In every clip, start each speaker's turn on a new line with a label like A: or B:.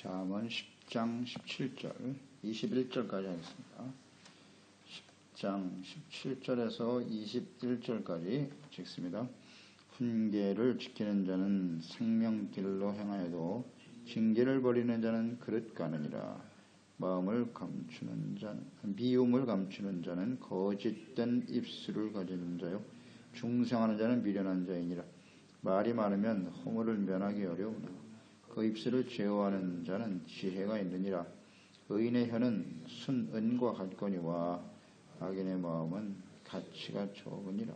A: 잠언 10장 17절, 21절까지 하겠습니다. 10장 17절에서 21절까지 읽습니다. 훈계를 지키는 자는 생명길로 행하여도 징계를 버리는 자는 그릇 가느니라. 미움을 감추는 자는 거짓된 입술을 가지는 자요, 중생하는 자는 미련한 자이니라. 말이 많으면 허물을 면하기 어려우나 그 입술을 제어하는 자는 지혜가 있느니라. 의인의 혀는 순은과 같거니와 악인의 마음은 가치가 적으니라.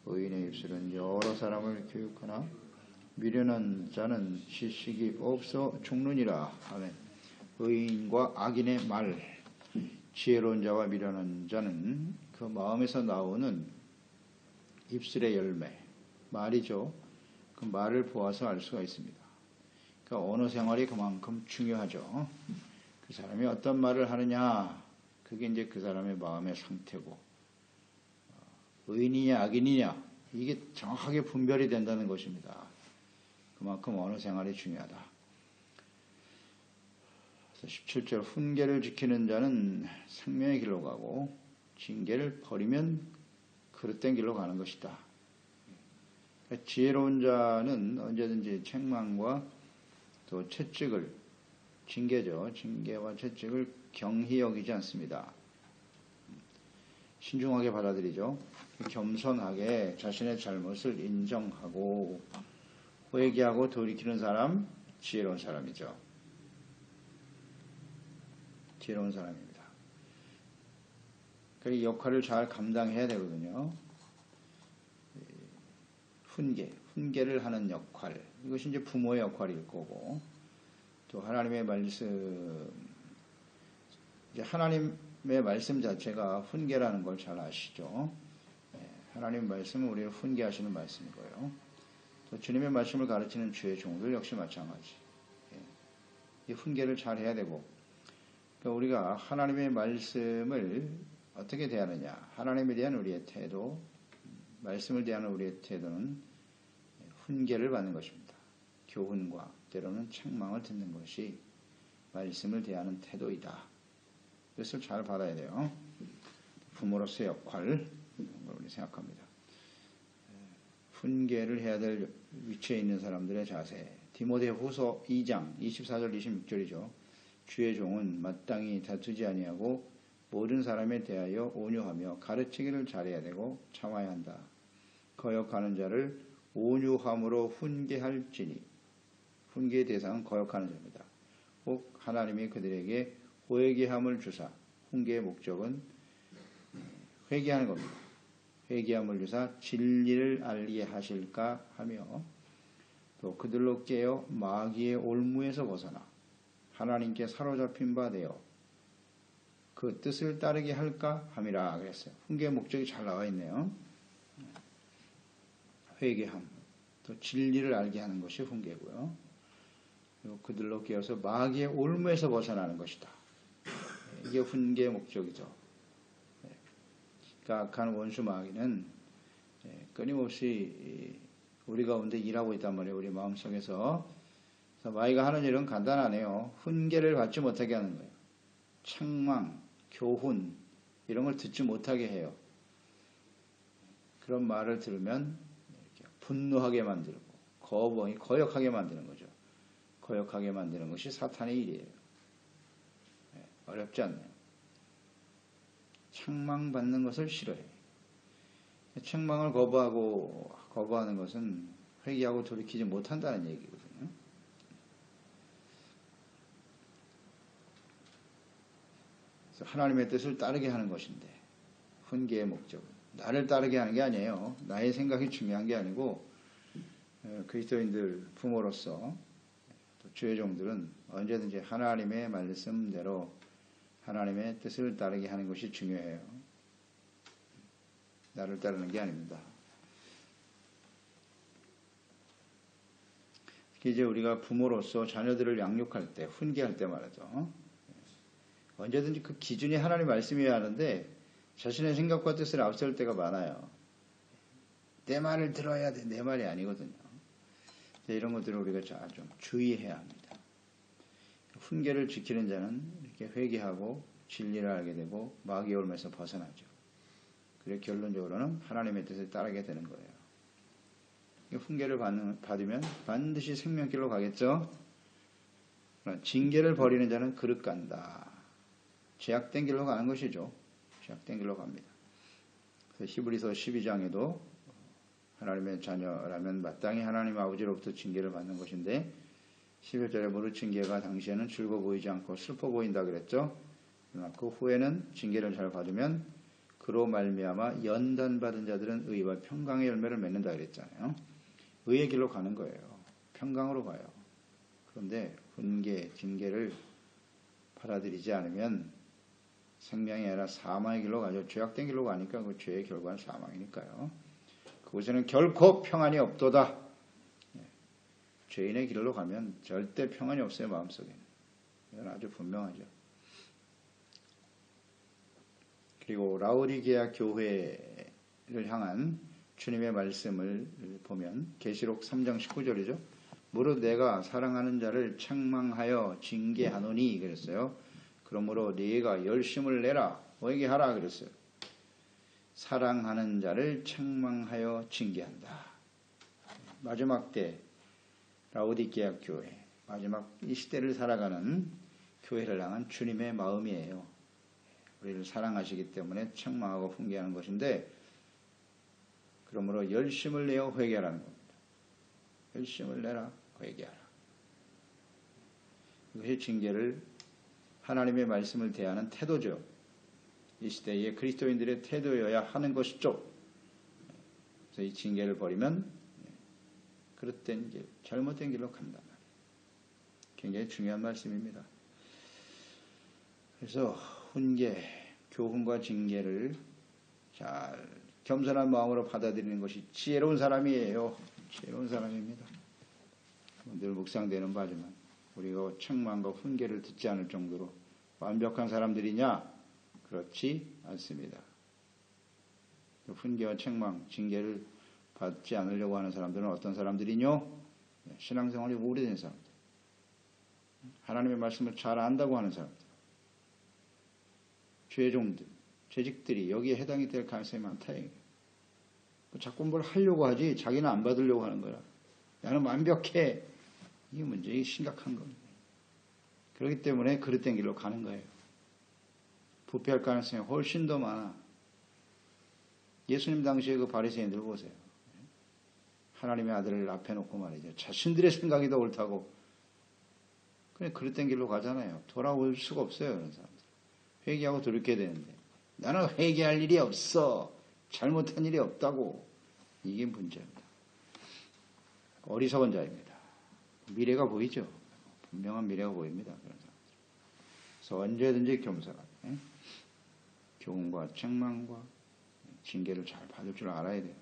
A: 의인의 입술은 여러 사람을 교육하나 미련한 자는 지식이 없어 죽느니라. 아멘. 의인과 악인의 말, 지혜로운 자와 미련한 자는 그 마음에서 나오는 입술의 열매, 말이죠. 그 말을 보아서 알 수가 있습니다. 그러니까 언어 생활이 그만큼 중요하죠. 그 사람이 어떤 말을 하느냐, 그게 이제 그 사람의 마음의 상태고, 의인이냐 악인이냐, 이게 정확하게 분별이 된다는 것입니다. 그만큼 언어 생활이 중요하다. 17절, 훈계를 지키는 자는 생명의 길로 가고 징계를 버리면 그릇된 길로 가는 것이다. 지혜로운 자는 언제든지 책망과 또 채찍을, 징계죠. 징계와 채찍을 경히 여기지 않습니다. 신중하게 받아들이죠. 겸손하게 자신의 잘못을 인정하고 회개하고 돌이키는 사람, 지혜로운 사람이죠. 지혜로운 사람입니다. 그 역할을 잘 감당해야 되거든요. 훈계를 하는 역할, 이것이 이제 부모의 역할일 거고, 또 하나님의 말씀, 이제 하나님의 말씀 자체가 훈계라는 걸 잘 아시죠? 하나님 말씀은 우리를 훈계하시는 말씀이고요. 또 주님의 말씀을 가르치는 주의 종들 역시 마찬가지. 이 훈계를 잘 해야 되고, 그러니까 우리가 하나님의 말씀을 어떻게 대하느냐, 하나님에 대한 우리의 태도, 말씀을 대하는 우리의 태도는 훈계를 받는 것입니다. 교훈과 때로는 책망을 듣는 것이 말씀을 대하는 태도이다. 이것을 잘 받아야 돼요. 부모로서의 역할, 이런 걸 우리 생각합니다. 훈계를 해야 될 위치에 있는 사람들의 자세. 디모데후서 2장 24절 26절이죠. 주의 종은 마땅히 다투지 아니하고 모든 사람에 대하여 온유하며 가르치기를 잘해야 되고 참아야 한다. 거역하는 자를 온유함으로 훈계할지니, 훈계의 대상은 거역하는 자입니다. 꼭 하나님이 그들에게 회개함을 주사, 훈계의 목적은 회개하는 겁니다. 회개함을 주사 진리를 알게 하실까 하며, 또 그들로 깨어 마귀의 올무에서 벗어나 하나님께 사로잡힌 바 되어 그 뜻을 따르게 할까 함이라 그랬어요. 훈계의 목적이 잘 나와 있네요. 회개함, 또 진리를 알게 하는 것이 훈계고요. 그리고 그들로 깨어서 마귀의 올무에서 벗어나는 것이다. 이게 훈계의 목적이죠. 그러니까 악한 원수 마귀는 끊임없이 우리 가운데 일하고 있단 말이에요. 우리 마음속에서. 그래서 마귀가 하는 일은 간단하네요. 훈계를 받지 못하게 하는 거예요. 책망, 교훈, 이런 걸 듣지 못하게 해요. 그런 말을 들으면 이렇게 분노하게 만들고 거역하게 만드는 거죠. 거역하게 만드는 것이 사탄의 일이에요. 어렵지 않네요. 책망받는 것을 싫어해요. 책망을 거부하는 것은 회개하고 돌이키지 못한다는 얘기거든요. 그래서 하나님의 뜻을 따르게 하는 것인데, 훈계의 목적은 나를 따르게 하는 게 아니에요. 나의 생각이 중요한 게 아니고, 그리스도인들 부모로서 또 주의 종들은 언제든지 하나님의 말씀대로 하나님의 뜻을 따르게 하는 것이 중요해요. 나를 따르는 게 아닙니다. 이제 우리가 부모로서 자녀들을 양육할 때, 훈계할 때 말이죠. 언제든지 그 기준이 하나님 말씀이어야 하는데 자신의 생각과 뜻을 앞세울 때가 많아요. 내 말을 들어야 돼. 내 말이 아니거든요. 이런 것들을 우리가 좀 주의해야 합니다. 훈계를 지키는 자는 이렇게 회개하고 진리를 알게 되고 마귀의 올무에서 벗어나죠. 그래서 결론적으로는 하나님의 뜻을 따르게 되는 거예요. 훈계를 받으면 반드시 생명길로 가겠죠. 징계를 버리는 자는 그릇 간다. 죄악된 길로 가는 것이죠. 죄악된 길로 갑니다. 그래서 히브리서 12장에도 하나님의 자녀라면 마땅히 하나님 아버지로부터 징계를 받는 것인데 11절에 무릇 징계가 당시에는 즐거워 보이지 않고 슬퍼 보인다 그랬죠. 그러나 그 후에는 징계를 잘 받으면 그로 말미암아 연단받은 자들은 의와 평강의 열매를 맺는다 그랬잖아요. 의의 길로 가는 거예요. 평강으로 가요. 그런데 훈계, 징계를 받아들이지 않으면 생명이 아니라 사망의 길로 가죠. 죄악된 길로 가니까 그 죄의 결과는 사망이니까요. 그곳에는 결코 평안이 없도다. 죄인의 길로 가면 절대 평안이 없어요. 마음속에는. 이건 아주 분명하죠. 그리고 라오디게아 교회를 향한 주님의 말씀을 보면 계시록 3장 19절이죠. 무릇 내가 사랑하는 자를 책망하여 징계하노니 그랬어요. 그러므로 네가 열심을 내라 너에게 하라 그랬어요. 사랑하는 자를 책망하여 징계한다. 마지막 때 라오디게아 교회, 마지막 이 시대를 살아가는 교회를 향한 주님의 마음이에요. 우리를 사랑하시기 때문에 책망하고 훈계하는 것인데 그러므로 열심을 내어 회개하라는 겁니다. 열심을 내라 회개하라. 이것이 징계를 하나님의 말씀을 대하는 태도죠. 이 시대의 그리스도인들의 태도여야 하는 것이죠. 그래서 이 징계를 버리면 그릇된 길, 잘못된 길로 간다. 굉장히 중요한 말씀입니다. 그래서 훈계, 교훈과 징계를 잘 겸손한 마음으로 받아들이는 것이 지혜로운 사람이에요. 지혜로운 사람입니다. 늘 묵상되는 바지만 우리가 책망과 훈계를 듣지 않을 정도로 완벽한 사람들이냐? 그렇지 않습니다. 훈계와 책망, 징계를 받지 않으려고 하는 사람들은 어떤 사람들이뇨? 신앙생활이 오래된 사람들. 하나님의 말씀을 잘 안다고 하는 사람들. 죄종들, 죄직들이 여기에 해당이 될 가능성이 많다. 자꾸 뭘 하려고 하지 자기는 안 받으려고 하는 거야. 나는 완벽해. 이게 문제가 심각한 겁니다. 그렇기 때문에 그릇된 길로 가는 거예요. 부패할 가능성이 훨씬 더 많아. 예수님 당시에 그 바리새인들 보세요. 하나님의 아들을 앞에 놓고 말이죠. 자신들의 생각이 더 옳다고. 그냥 그릇된 길로 가잖아요. 돌아올 수가 없어요. 그런 사람들. 회개하고 돌이켜야 되는데. 나는 회개할 일이 없어. 잘못한 일이 없다고. 이게 문제입니다. 어리석은 자입니다. 미래가 보이죠. 분명한 미래가 보입니다. 그런 사람들. 그래서 언제든지 겸손하게 교훈과 책망과 징계를 잘 받을 줄 알아야 돼요.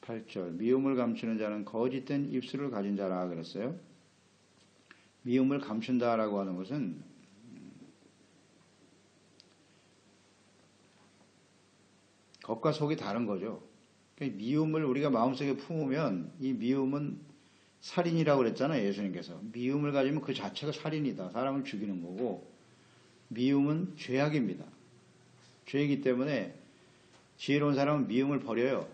A: 18절 미움을 감추는 자는 거짓된 입술을 가진 자라 그랬어요. 미움을 감춘다라고 하는 것은 겉과 속이 다른 거죠. 그러니까 미움을 우리가 마음속에 품으면 이 미움은 살인이라고 그랬잖아요. 예수님께서. 미움을 가지면 그 자체가 살인이다. 사람을 죽이는 거고 미움은 죄악입니다. 죄이기 때문에 지혜로운 사람은 미움을 버려요.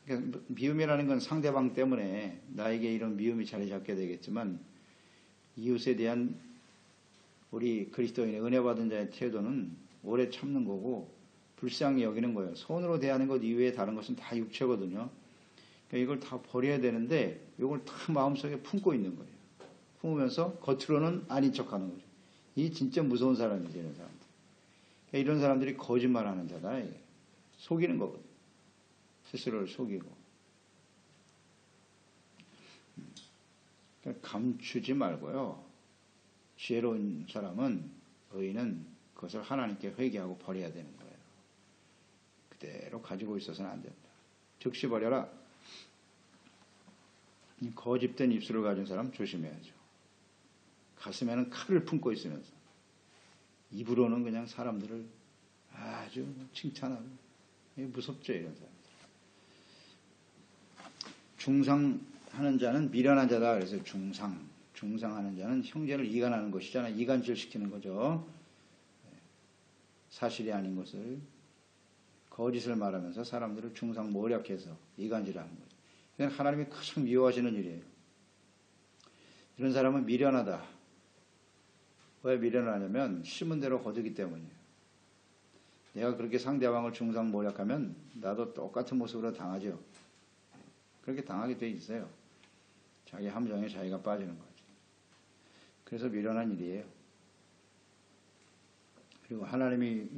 A: 그러니까 미움이라는 건 상대방 때문에 나에게 이런 미움이 자리 잡게 되겠지만 이웃에 대한 우리 그리스도인의 은혜 받은 자의 태도는 오래 참는 거고 불쌍히 여기는 거예요. 손으로 대하는 것 이외에 다른 것은 다 육체거든요. 그러니까 이걸 다 버려야 되는데 이걸 다 마음속에 품고 있는 거예요. 품으면서 겉으로는 아닌 척하는 거죠. 이 진짜 무서운 사람이죠. 이런 사람들. 그러니까 이런 사람들이 거짓말하는 자다. 속이는 거거든요. 스스로를 속이고. 그러니까 감추지 말고요. 지혜로운 사람은 의인은 그것을 하나님께 회개하고 버려야 되는 거예요. 그대로 가지고 있어서는 안 된다. 즉시 버려라. 거짓된 입술을 가진 사람 조심해야죠. 가슴에는 칼을 품고 있으면서 입으로는 그냥 사람들을 아주 칭찬하고 무섭죠. 이런 사람들. 중상하는 자는 미련한 자다. 그래서 중상, 중상하는 자는 형제를 이간하는 것이잖아요. 이간질시키는 거죠. 사실이 아닌 것을 거짓을 말하면서 사람들을 중상모략해서 이간질하는 거죠. 이건 하나님이 가장 미워하시는 일이에요. 이런 사람은 미련하다. 왜 미련하냐면 심은 대로 거두기 때문이에요. 내가 그렇게 상대방을 중상모략하면 나도 똑같은 모습으로 당하죠. 그렇게 당하게 돼 있어요. 자기 함정에 자기가 빠지는 거죠. 그래서 미련한 일이에요. 그리고 하나님이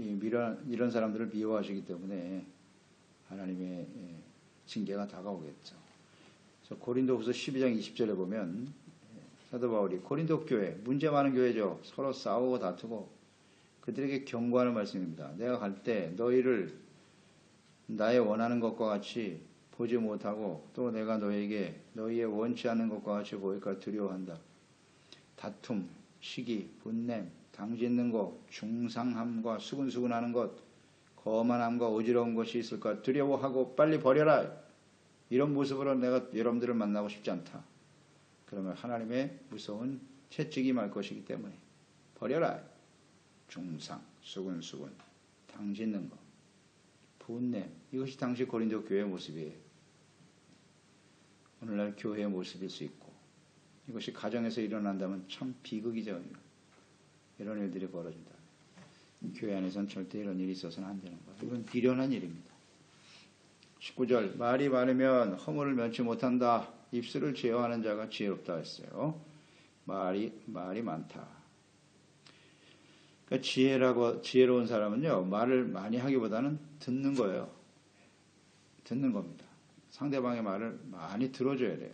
A: 이런 사람들을 미워하시기 때문에 하나님의 징계가 다가오겠죠. 그래서 고린도후서 12장 20절에 보면 사도 바울이 고린도 교회, 문제 많은 교회죠. 서로 싸우고 다투고 그들에게 경고하는 말씀입니다. 내가 갈 때 너희를 나의 원하는 것과 같이 보지 못하고 또 내가 너희에게 너희의 원치 않는 것과 같이 보일까 두려워한다. 다툼, 시기, 분냄, 당짓는 것, 중상함과 수근수근하는 것, 거만함과 어지러운 것이 있을까 두려워하고 빨리 버려라. 이런 모습으로 내가 여러분들을 만나고 싶지 않다. 그러면 하나님의 무서운 채찍이 말 것이기 때문에 버려라. 중상, 수근수근, 당짓는 것, 분냄. 이것이 당시 고린도 교회의 모습이에요. 오늘날 교회의 모습일 수 있고 이것이 가정에서 일어난다면 참 비극이죠. 이런 일들이 벌어진다. 교회 안에서는 절대 이런 일이 있어서는 안 되는 거예요. 이건 비련한 일입니다. 19절 말이 많으면 허물을 면치 못한다. 입술을 제어하는 자가 지혜롭다 했어요. 말이 많다. 그러니까 지혜로운 사람은요, 말을 많이 하기보다는 듣는 거예요. 듣는 겁니다. 상대방의 말을 많이 들어줘야 돼요.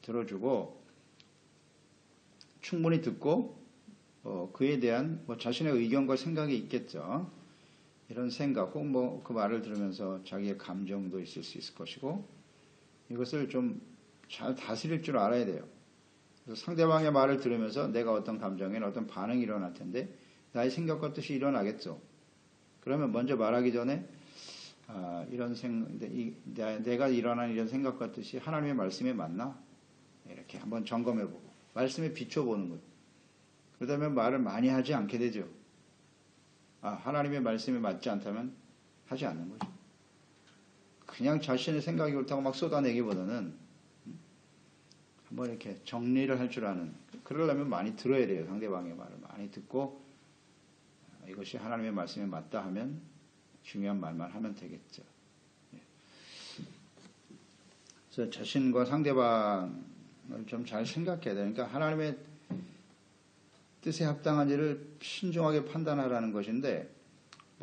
A: 들어주고 충분히 듣고 그에 대한 자신의 의견과 생각이 있겠죠. 이런 생각 혹은 그 말을 들으면서 자기의 감정도 있을 수 있을 것이고 이것을 좀 잘 다스릴 줄 알아야 돼요. 그래서 상대방의 말을 들으면서 내가 어떤 감정에 어떤 반응이 일어날 텐데 나의 생각과 뜻이 일어나겠죠. 그러면 먼저 말하기 전에 내가 일어난 이런 생각과 뜻이 하나님의 말씀에 맞나? 이렇게 한번 점검해보고 말씀에 비춰보는 거예요. 그러다면 말을 많이 하지 않게 되죠. 하나님의 말씀에 맞지 않다면 하지 않는 거죠. 그냥 자신의 생각이 옳다고 막 쏟아내기보다는 한번 이렇게 정리를 할 줄 아는, 그러려면 많이 들어야 돼요. 상대방의 말을 많이 듣고 이것이 하나님의 말씀에 맞다 하면 중요한 말만 하면 되겠죠. 그래서 자신과 상대방을 좀 잘 생각해야 돼요. 그러니까 하나님의 뜻에 합당한 일을 신중하게 판단하라는 것인데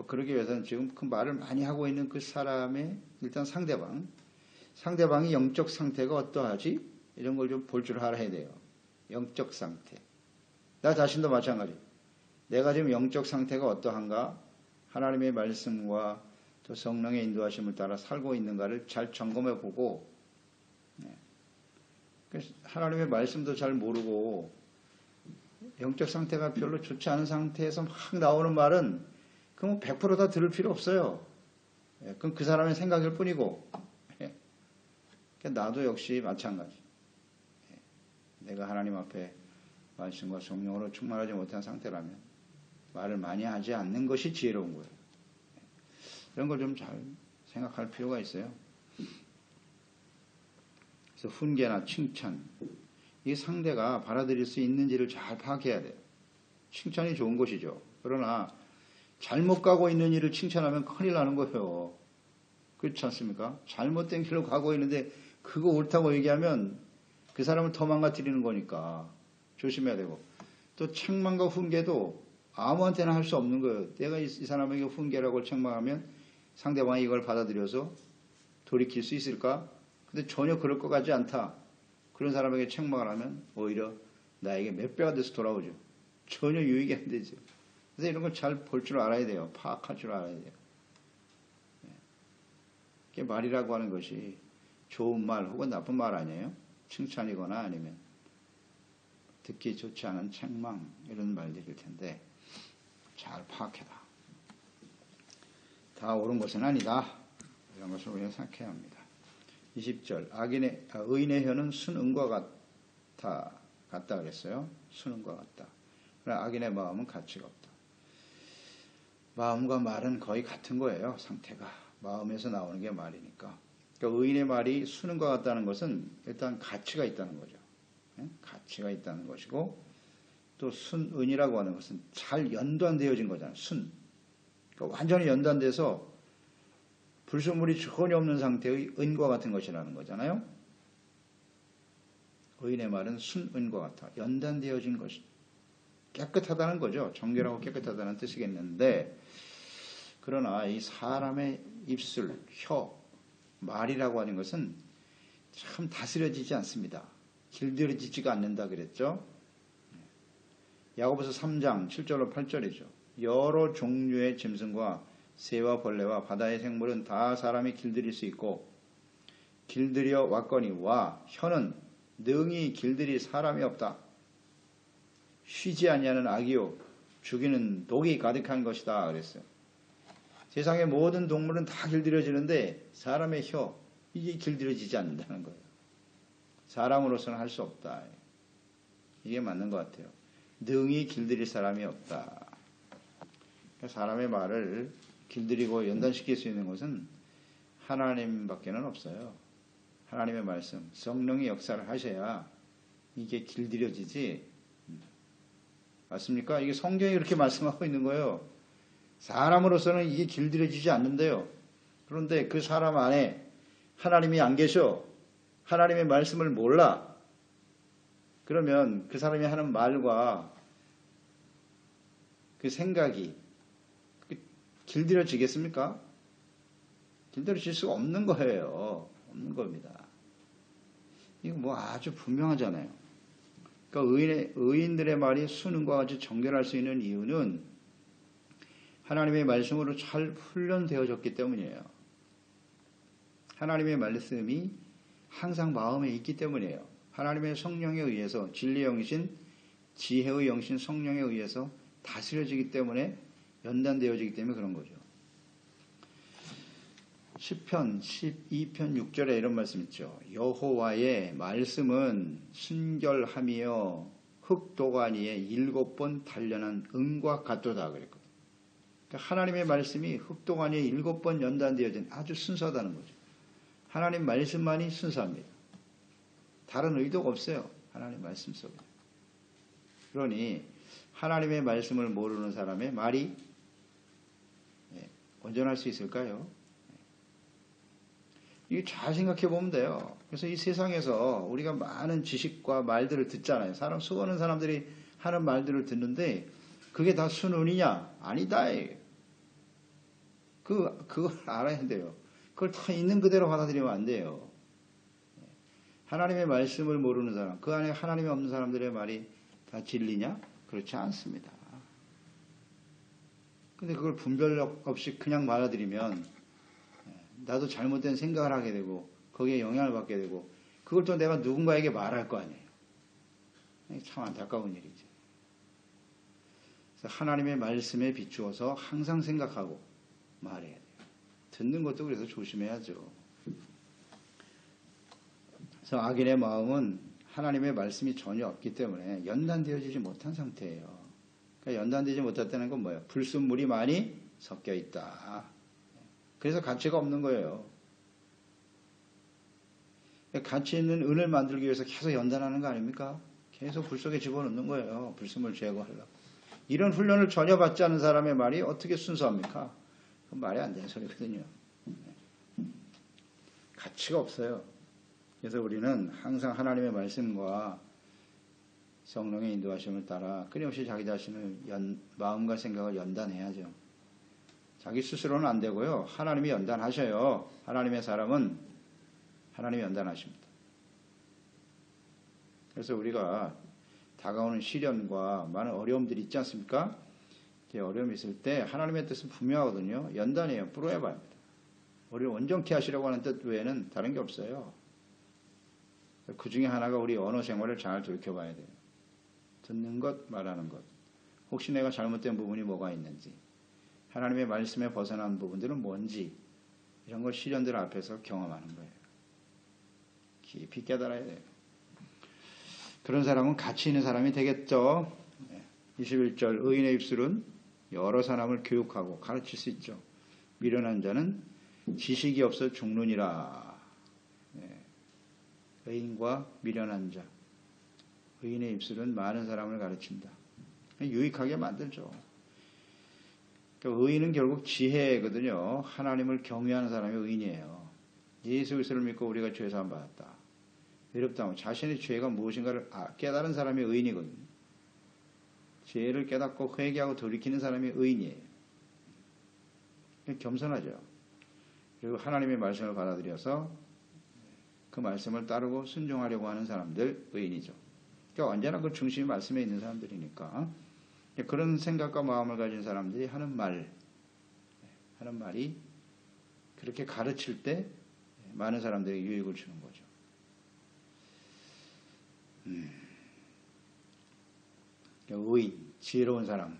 A: 그러기 위해서는 지금 그 말을 많이 하고 있는 그 사람의 일단 상대방이 영적 상태가 어떠하지? 이런 걸 좀 볼 줄 알아야 돼요. 영적 상태. 나 자신도 마찬가지. 내가 지금 영적 상태가 어떠한가? 하나님의 말씀과 또 성령의 인도하심을 따라 살고 있는가를 잘 점검해 보고 하나님의 말씀도 잘 모르고 영적 상태가 별로 좋지 않은 상태에서 막 나오는 말은 그럼 100%다 들을 필요 없어요. 그럼 그 사람의 생각일 뿐이고 나도 역시 마찬가지. 내가 하나님 앞에 말씀과 성령으로 충만하지 못한 상태라면 말을 많이 하지 않는 것이 지혜로운 거예요. 이런 걸 좀 잘 생각할 필요가 있어요. 그래서 훈계나 칭찬, 이 상대가 받아들일 수 있는지를 잘 파악해야 돼요. 칭찬이 좋은 것이죠. 그러나 잘못 가고 있는 일을 칭찬하면 큰일 나는 거예요. 그렇지 않습니까? 잘못된 길로 가고 있는데 그거 옳다고 얘기하면 그 사람을 더 망가뜨리는 거니까 조심해야 되고, 또 책망과 훈계도 아무한테나 할 수 없는 거예요. 내가 이 사람에게 훈계라고 책망하면 상대방이 이걸 받아들여서 돌이킬 수 있을까? 근데 전혀 그럴 것 같지 않다. 그런 사람에게 책망을 하면 오히려 나에게 몇 배가 돼서 돌아오죠. 전혀 유익이 안 되죠. 그래서 이런 걸 잘 볼 줄 알아야 돼요. 파악할 줄 알아야 돼요. 말이라고 하는 것이 좋은 말 혹은 나쁜 말 아니에요? 칭찬이거나 아니면 듣기 좋지 않은 책망 이런 말들일 텐데 잘 파악해라. 다 옳은 것은 아니다. 이런 것을 우리가 생각해야 합니다. 20절 의인의 혀는 순 은과 다 같다 그랬어요. 수능과 같다. 그러나 악인의 마음은 가치가 없다. 마음과 말은 거의 같은 거예요. 상태가. 마음에서 나오는 게 말이니까. 그러니까 의인의 말이 수능과 같다는 것은 일단 가치가 있다는 거죠. 가치가 있다는 것이고, 또 순은이라고 하는 것은 잘 연단되어진 거잖아요. 그러니까 완전히 연단돼서 불순물이 전혀 없는 상태의 은과 같은 것이라는 거잖아요. 의인의 말은 순은과 같아. 연단되어진 것이 깨끗하다는 거죠. 정결하고 깨끗하다는 뜻이겠는데, 그러나 이 사람의 입술, 혀, 말이라고 하는 것은 참 다스려지지 않습니다. 길들여지지가 않는다 그랬죠. 야고보서 3장 7절로 8절이죠. 여러 종류의 짐승과 새와 벌레와 바다의 생물은 다 사람이 길들일 수 있고 길들여 왔거니 와 혀는 능히 길들일 사람이 없다. 쉬지 아니하는 악이요 죽이는 독이 가득한 것이다 그랬어요. 세상의 모든 동물은 다 길들여지는데 사람의 혀 이게 길들여지지 않는다는 거예요. 사람으로서는 할 수 없다. 이게 맞는 것 같아요. 능히 길들일 사람이 없다. 사람의 말을 길들이고 연단시킬 수 있는 것은 하나님밖에는 없어요. 하나님의 말씀, 성령이 역사를 하셔야 이게 길들여지지. 맞습니까? 이게 성경이 그렇게 말씀하고 있는 거예요. 사람으로서는 이게 길들여지지 않는데요. 그런데 그 사람 안에 하나님이 안 계셔. 하나님의 말씀을 몰라. 그러면 그 사람이 하는 말과 그 생각이 길들여지겠습니까? 길들여질 수가 없는 거예요. 없는 겁니다. 이거 뭐 아주 분명하잖아요. 그러니까 의인들의 말이 수능과 같이 정결할 수 있는 이유는 하나님의 말씀으로 잘 훈련되어졌기 때문이에요. 하나님의 말씀이 항상 마음에 있기 때문이에요. 하나님의 성령에 의해서 진리의 영이신 지혜의 영신 성령에 의해서 다스려지기 때문에 연단되어지기 때문에 그런 거죠. 시편 12편 6절에 이런 말씀 있죠. 여호와의 말씀은 순결하며 흑도가니에 7번 단련한 은과 같도다 그랬거든요. 그러니까 하나님의 말씀이 흑도가니에 7번 연단되어진 아주 순수하다는 거죠. 하나님 말씀만이 순수합니다. 다른 의도가 없어요. 하나님 말씀 속에. 그러니 하나님의 말씀을 모르는 사람의 말이 온전할 수 있을까요? 이게 잘 생각해 보면 돼요. 그래서 이 세상에서 우리가 많은 지식과 말들을 듣잖아요. 수많은 사람들이 하는 말들을 듣는데 그게 다 순은이냐? 아니다. 그걸 알아야 돼요. 그걸 다 있는 그대로 받아들이면 안 돼요. 하나님의 말씀을 모르는 사람, 그 안에 하나님이 없는 사람들의 말이 다 진리냐? 그렇지 않습니다. 근데 그걸 분별력 없이 그냥 받아들이면 나도 잘못된 생각을 하게 되고 거기에 영향을 받게 되고 그걸 또 내가 누군가에게 말할 거 아니에요. 참 안타까운 일이죠. 그래서 하나님의 말씀에 비추어서 항상 생각하고 말해야 돼요. 듣는 것도 그래서 조심해야죠. 그래서 악인의 마음은 하나님의 말씀이 전혀 없기 때문에 연단되어지지 못한 상태예요. 그러니까 연단되지 못했다는 건 뭐예요? 불순물이 많이 섞여 있다. 그래서 가치가 없는 거예요. 가치 있는 은을 만들기 위해서 계속 연단하는 거 아닙니까? 계속 불 속에 집어넣는 거예요. 불순물 제거하려고. 이런 훈련을 전혀 받지 않은 사람의 말이 어떻게 순수합니까? 그건 말이 안 되는 소리거든요. 가치가 없어요. 그래서 우리는 항상 하나님의 말씀과 성령의 인도하심을 따라 끊임없이 자기 자신을 마음과 생각을 연단해야죠. 자기 스스로는 안 되고요. 하나님이 연단하셔요. 하나님의 사람은 하나님이 연단하십니다. 그래서 우리가 다가오는 시련과 많은 어려움들이 있지 않습니까? 어려움이 있을 때 하나님의 뜻은 분명하거든요. 연단이에요. 뿌려봐야 합니다. 우리를 온전케 하시려고 하는 뜻 외에는 다른 게 없어요. 그 중에 하나가 우리 언어 생활을 잘 돌이켜봐야 돼요. 듣는 것, 말하는 것. 혹시 내가 잘못된 부분이 뭐가 있는지, 하나님의 말씀에 벗어난 부분들은 뭔지, 이런 걸 시련들 앞에서 경험하는 거예요. 깊이 깨달아야 돼요. 그런 사람은 가치 있는 사람이 되겠죠. 21절 의인의 입술은 여러 사람을 교육하고 가르칠 수 있죠. 미련한 자는 지식이 없어 죽느니라. 의인과 미련한 자. 의인의 입술은 많은 사람을 가르친다. 유익하게 만들죠. 그러니까 의인은 결국 지혜거든요. 하나님을 경외하는 사람이 의인이에요. 예수 그리스도를 믿고 우리가 죄 사함 받았다. 의롭다면 자신의 죄가 무엇인가를 깨달은 사람이 의인이거든요. 죄를 깨닫고 회개하고 돌이키는 사람이 의인이에요. 겸손하죠. 그리고 하나님의 말씀을 받아들여서 그 말씀을 따르고 순종하려고 하는 사람들 의인이죠. 그러니까 언제나 그 중심이 말씀에 있는 사람들이니까 그런 생각과 마음을 가진 사람들이 하는 말이 그렇게 가르칠 때 많은 사람들에게 유익을 주는 거죠. 의인, 지혜로운 사람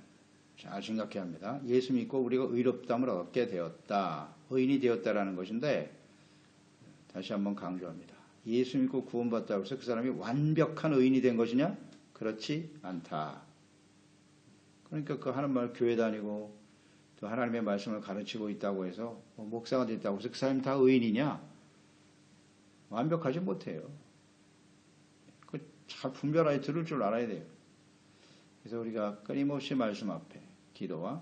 A: 잘 생각해야 합니다. 예수 믿고 우리가 의롭다함을 얻게 되었다. 의인이 되었다라는 것인데 다시 한번 강조합니다. 예수 믿고 구원받다고 해서 그 사람이 완벽한 의인이 된 것이냐? 그렇지 않다. 그러니까 그 하는 말 교회 다니고 또 하나님의 말씀을 가르치고 있다고 해서 목사가 됐다고 해서 그 사람이 다 의인이냐? 완벽하지 못해요. 잘 분별하게 들을 줄 알아야 돼요. 그래서 우리가 끊임없이 말씀 앞에 기도와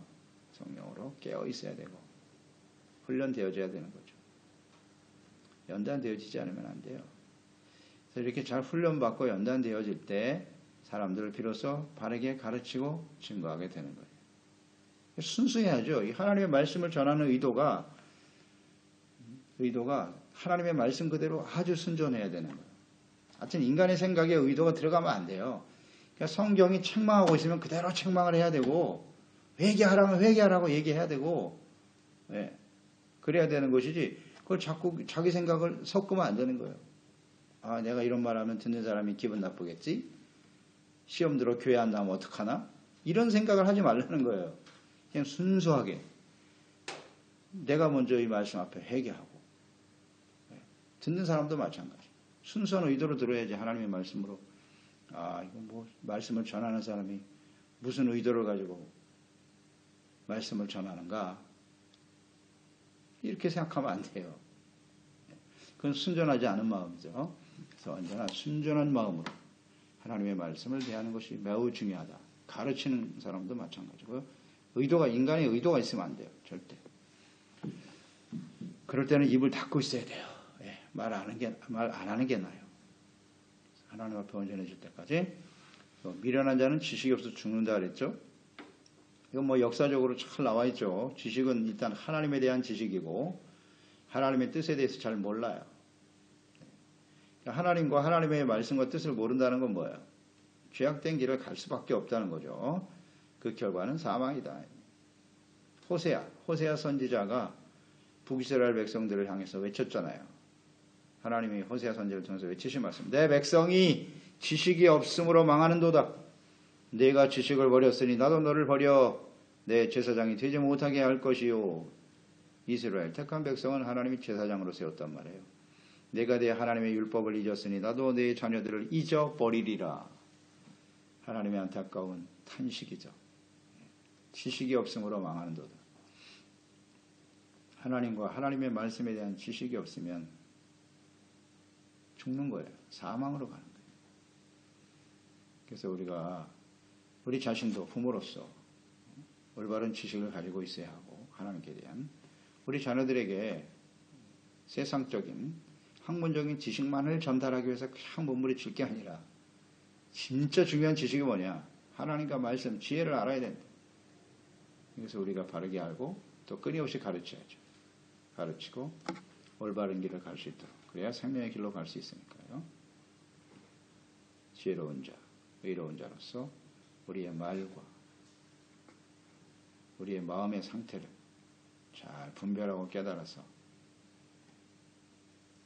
A: 성령으로 깨어 있어야 되고 훈련되어져야 되는 거죠. 연단되어지지 않으면 안 돼요. 그래서 이렇게 잘 훈련받고 연단되어질 때 사람들을 비로소 바르게 가르치고 증거하게 되는 거예요. 순수해야죠. 이 하나님의 말씀을 전하는 의도가 하나님의 말씀 그대로 아주 순전해야 되는 거예요. 하여튼 인간의 생각에 의도가 들어가면 안 돼요. 그러니까 성경이 책망하고 있으면 그대로 책망을 해야 되고 회개하라면 회개하라고 얘기해야 되고 그래야 되는 것이지 그걸 자꾸 자기 생각을 섞으면 안 되는 거예요. 아, 내가 이런 말하면 듣는 사람이 기분 나쁘겠지? 시험 들어 교회 안 나오면 어떡하나? 이런 생각을 하지 말라는 거예요. 그냥 순수하게 내가 먼저 이 말씀 앞에 회개하고 듣는 사람도 마찬가지. 순수한 의도로 들어야지 하나님의 말씀으로 이거 뭐 말씀을 전하는 사람이 무슨 의도를 가지고 말씀을 전하는가 이렇게 생각하면 안 돼요. 그건 순전하지 않은 마음이죠. 그래서 언제나 순전한 마음으로 하나님의 말씀을 대하는 것이 매우 중요하다. 가르치는 사람도 마찬가지고 인간의 의도가 있으면 안 돼요. 절대. 그럴 때는 입을 닫고 있어야 돼요. 말 안 하는 게 나아요. 하나님 앞에 온전해질 때까지. 미련한 자는 지식이 없어서 죽는다 그랬죠. 이건 뭐 역사적으로 잘 나와 있죠. 지식은 일단 하나님에 대한 지식이고 하나님의 뜻에 대해서 잘 몰라요. 하나님과 하나님의 말씀과 뜻을 모른다는 건 뭐예요? 죄악된 길을 갈 수밖에 없다는 거죠. 그 결과는 사망이다. 호세아 선지자가 북이스라엘 백성들을 향해서 외쳤잖아요. 하나님이 호세아 선지를 통해서 외치신 말씀. 내 백성이 지식이 없음으로 망하는도다. 내가 지식을 버렸으니 나도 너를 버려 내 제사장이 되지 못하게 할 것이요. 이스라엘 택한 백성은 하나님이 제사장으로 세웠단 말이에요. 내가 내 하나님의 율법을 잊었으니 나도 내 자녀들을 잊어버리리라. 하나님의 안타까운 탄식이죠. 지식이 없음으로 망하는도다. 하나님과 하나님의 말씀에 대한 지식이 없으면 죽는 거예요. 사망으로 가는 거예요. 그래서 우리 자신도 부모로서 올바른 지식을 가지고 있어야 하고 하나님께 대한 우리 자녀들에게 세상적인 학문적인 지식만을 전달하기 위해서 그냥 몸부림칠 게 아니라 진짜 중요한 지식이 뭐냐? 하나님과 말씀, 지혜를 알아야 된다. 그래서 우리가 바르게 알고 또 끊임없이 가르쳐야죠. 가르치고 올바른 길을 갈 수 있도록. 그래야 생명의 길로 갈 수 있으니까요. 지혜로운 자, 의로운 자로서 우리의 말과 우리의 마음의 상태를 잘 분별하고 깨달아서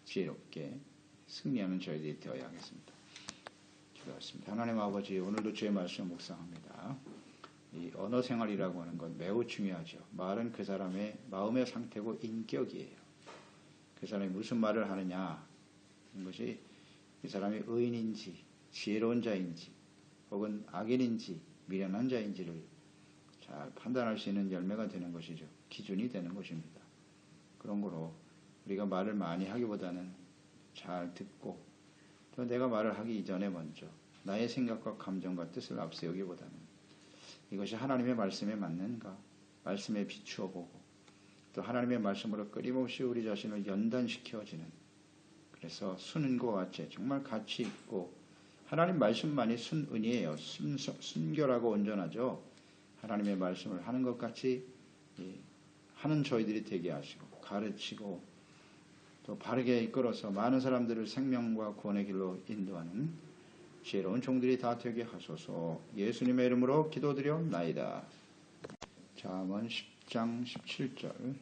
A: 지혜롭게 승리하는 저희들이 되어야 하겠습니다. 기도하겠습니다. 하나님 아버지, 오늘도 주의 말씀을 묵상합니다. 이 언어 생활이라고 하는 건 매우 중요하죠. 말은 그 사람의 마음의 상태고 인격이에요. 그 사람이 무슨 말을 하느냐, 이것이 이 사람이 의인인지 지혜로운 자인지 혹은 악인인지 미련한 자인지를 잘 판단할 수 있는 열매가 되는 것이죠. 기준이 되는 것입니다. 그런 거로 우리가 말을 많이 하기보다는 잘 듣고 또 내가 말을 하기 이전에 먼저 나의 생각과 감정과 뜻을 앞세우기보다는 이것이 하나님의 말씀에 맞는가 말씀에 비추어 보고 또 하나님의 말씀으로 끊임없이 우리 자신을 연단시켜지는 그래서 순은과 같이 정말 가치 있고 하나님 말씀만이 순은이에요. 순결하고 온전하죠. 하나님의 말씀을 하는 것 같이 하는 저희들이 되게 하시고 가르치고 또 바르게 이끌어서 많은 사람들을 생명과 구원의 길로 인도하는 지혜로운 종들이 다 되게 하소서. 예수님의 이름으로 기도드려옵나이다. 잠언 10장 17절